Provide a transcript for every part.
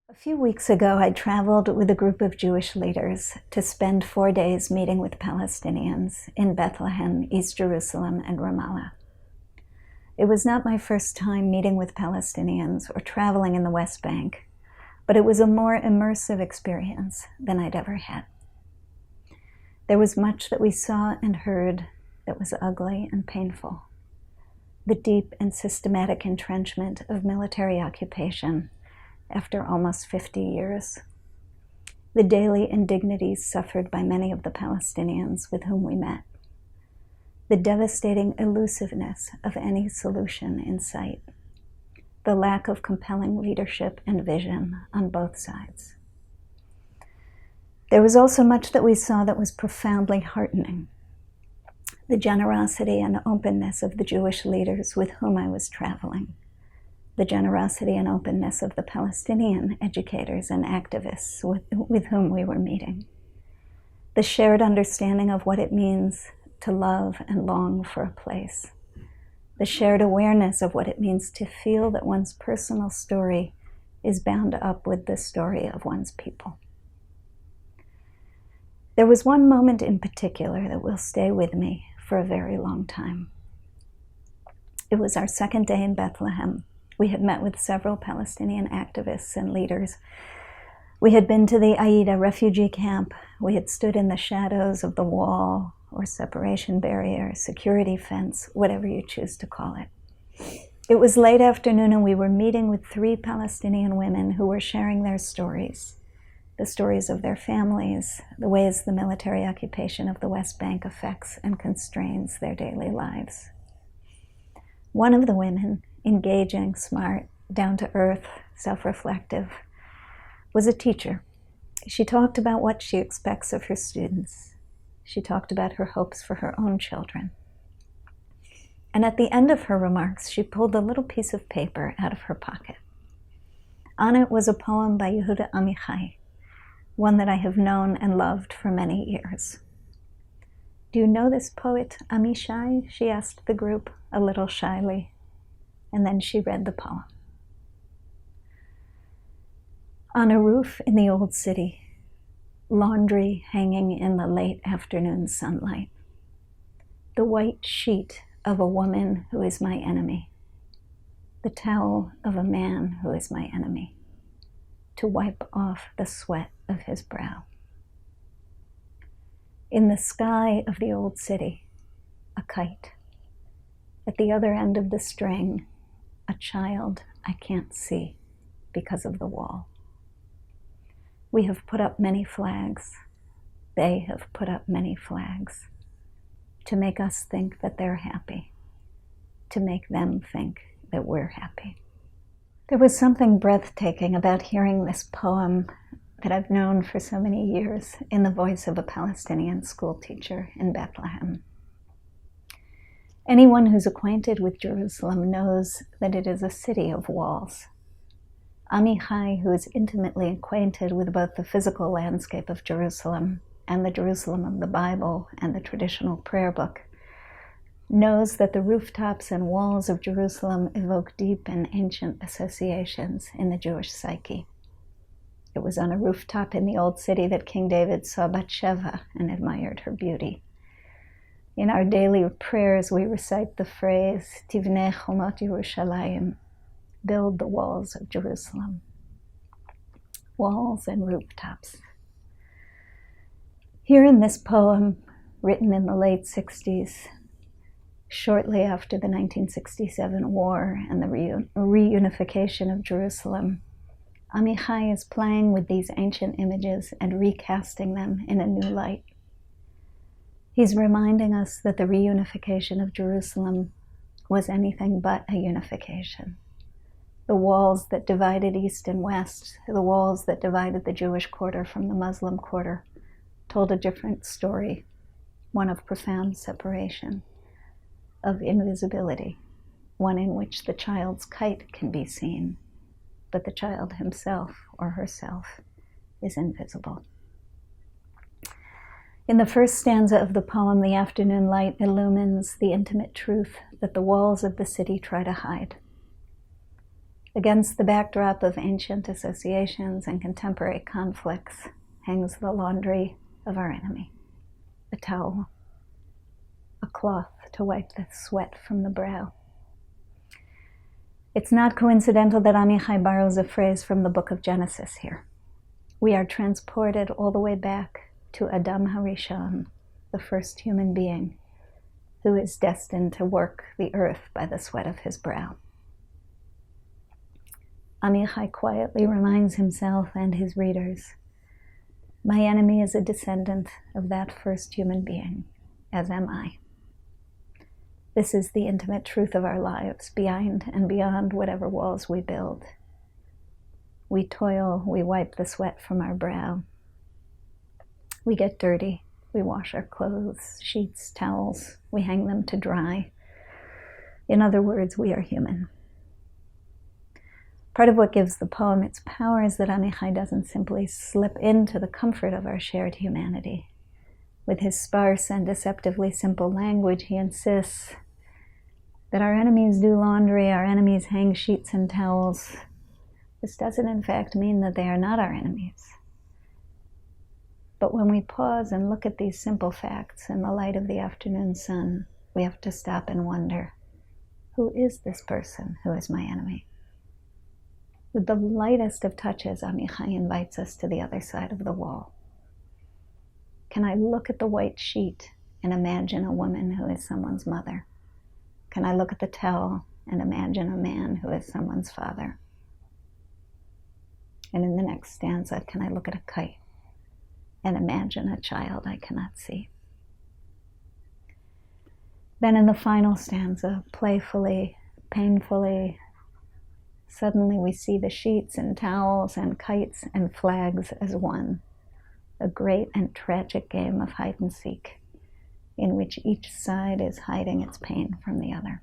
A few weeks ago, I traveled with a group of Jewish leaders to spend 4 days meeting with Palestinians in Bethlehem, East Jerusalem, and Ramallah. It was not my first time meeting with Palestinians or traveling in the West Bank, but it was a more immersive experience than I'd ever had. There was much that we saw and heard that was ugly and painful. The deep and systematic entrenchment of military occupation after almost 50 years. The daily indignities suffered by many of the Palestinians with whom we met. The devastating elusiveness of any solution in sight. The lack of compelling leadership and vision on both sides. There was also much that we saw that was profoundly heartening. The generosity and openness of the Jewish leaders with whom I was traveling. The generosity and openness of the Palestinian educators and activists with whom we were meeting. The shared understanding of what it means to love and long for a place. The shared awareness of what it means to feel that one's personal story is bound up with the story of one's people. There was one moment in particular that will stay with me for a very long time. It was our second day in Bethlehem. We had met with several Palestinian activists and leaders. We had been to the Aida refugee camp. We had stood in the shadows of the wall or separation barrier, security fence, whatever you choose to call it. It was late afternoon and we were meeting with 3 Palestinian women who were sharing their stories. The stories of their families, the ways the military occupation of the West Bank affects and constrains their daily lives. One of the women, engaging, smart, down-to-earth, self-reflective, was a teacher. She talked about what she expects of her students. She talked about her hopes for her own children. And at the end of her remarks, she pulled a little piece of paper out of her pocket. On it was a poem by Yehuda Amichai, one that I have known and loved for many years. "Do you know this poet, Amichai?" she asked the group, a little shyly. And then she read the poem. On a roof in the old city, laundry hanging in the late afternoon sunlight, the white sheet of a woman who is my enemy, the towel of a man who is my enemy, to wipe off the sweat of his brow. In the sky of the old city, a kite. At the other end of the string, a child I can't see because of the wall. We have put up many flags. They have put up many flags to make us think that they're happy, to make them think that we're happy. There was something breathtaking about hearing this poem that I've known for so many years in the voice of a Palestinian school teacher in Bethlehem. Anyone who's acquainted with Jerusalem knows that it is a city of walls. Amichai, who is intimately acquainted with both the physical landscape of Jerusalem and the Jerusalem of the Bible and the traditional prayer book, knows that the rooftops and walls of Jerusalem evoke deep and ancient associations in the Jewish psyche. It was on a rooftop in the old city that King David saw Bathsheba and admired her beauty. In our daily prayers, we recite the phrase, Tivnei chomot Yerushalayim, build the walls of Jerusalem. Walls and rooftops. Here in this poem, written in the late 60s, shortly after the 1967 war and the reunification of Jerusalem, Amichai is playing with these ancient images and recasting them in a new light. He's reminding us that the reunification of Jerusalem was anything but a unification. The walls that divided East and West, the walls that divided the Jewish quarter from the Muslim quarter, told a different story, one of profound separation, of invisibility, one in which the child's kite can be seen, but the child himself or herself is invisible. In the first stanza of the poem, the afternoon light illumines the intimate truth that the walls of the city try to hide. Against the backdrop of ancient associations and contemporary conflicts hangs the laundry of our enemy, a towel, a cloth to wipe the sweat from the brow. It's not coincidental that Amichai borrows a phrase from the book of Genesis here. We are transported all the way back to Adam Harishon, the first human being, who is destined to work the earth by the sweat of his brow. Amichai quietly reminds himself and his readers, my enemy is a descendant of that first human being, as am I. This is the intimate truth of our lives, behind and beyond whatever walls we build. We toil, we wipe the sweat from our brow. We get dirty, we wash our clothes, sheets, towels, we hang them to dry. In other words, we are human. Part of what gives the poem its power is that Amichai doesn't simply slip into the comfort of our shared humanity. With his sparse and deceptively simple language, he insists that our enemies do laundry, our enemies hang sheets and towels. This doesn't in fact mean that they are not our enemies. But when we pause and look at these simple facts in the light of the afternoon sun, we have to stop and wonder, who is this person who is my enemy? With the lightest of touches, Amichai invites us to the other side of the wall. Can I look at the white sheet and imagine a woman who is someone's mother? Can I look at the towel and imagine a man who is someone's father? And in the next stanza, can I look at a kite and imagine a child I cannot see? Then in the final stanza, playfully, painfully, suddenly we see the sheets and towels and kites and flags as one, a great and tragic game of hide and seek, in which each side is hiding its pain from the other.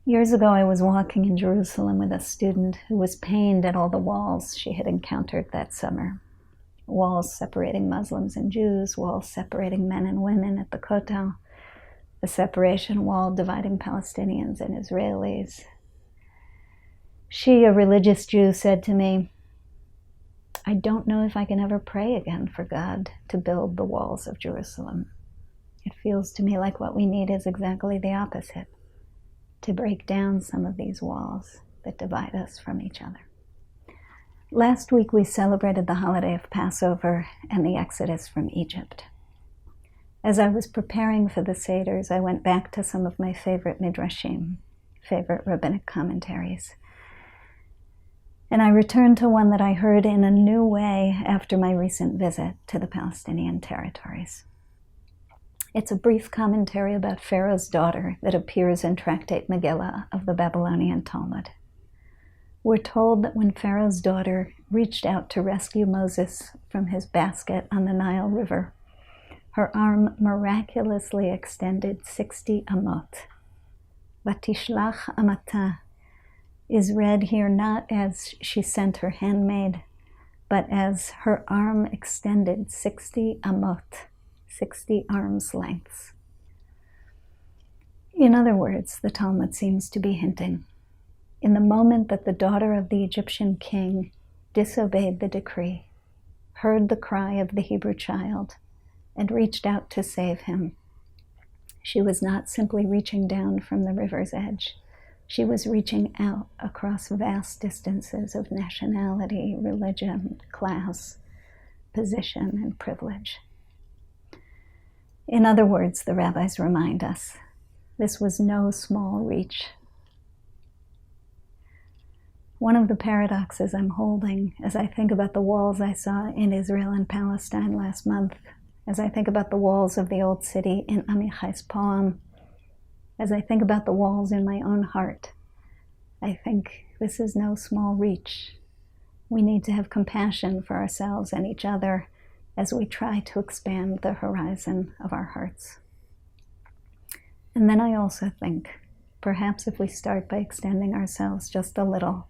Years ago, I was walking in Jerusalem with a student who was pained at all the walls she had encountered that summer. Walls separating Muslims and Jews, walls separating men and women at the Kotel, the separation wall dividing Palestinians and Israelis. She, a religious Jew, said to me, I don't know if I can ever pray again for God to build the walls of Jerusalem. It feels to me like what we need is exactly the opposite, to break down some of these walls that divide us from each other. Last week we celebrated the holiday of Passover and the Exodus from Egypt. As I was preparing for the Seders, I went back to some of my favorite midrashim, favorite rabbinic commentaries. And I returned to one that I heard in a new way after my recent visit to the Palestinian territories. It's a brief commentary about Pharaoh's daughter that appears in Tractate Megillah of the Babylonian Talmud. We're told that when Pharaoh's daughter reached out to rescue Moses from his basket on the Nile River, her arm miraculously extended 60 amot. Vatishlach amata is read here not as she sent her handmaid, but as her arm extended 60 amot, 60 arms lengths. In other words, the Talmud seems to be hinting, in the moment that the daughter of the Egyptian king disobeyed the decree, heard the cry of the Hebrew child, and reached out to save him, she was not simply reaching down from the river's edge. She was reaching out across vast distances of nationality, religion, class, position, and privilege. In other words, the rabbis remind us, this was no small reach. One of the paradoxes I'm holding as I think about the walls I saw in Israel and Palestine last month, as I think about the walls of the old city in Amichai's poem, as I think about the walls in my own heart, I think this is no small reach. We need to have compassion for ourselves and each other as we try to expand the horizon of our hearts. And then I also think, perhaps if we start by extending ourselves just a little,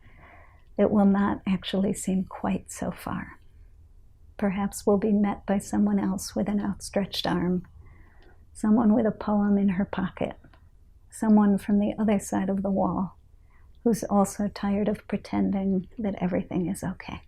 it will not actually seem quite so far. Perhaps we'll be met by someone else with an outstretched arm, someone with a poem in her pocket, someone from the other side of the wall who's also tired of pretending that everything is okay.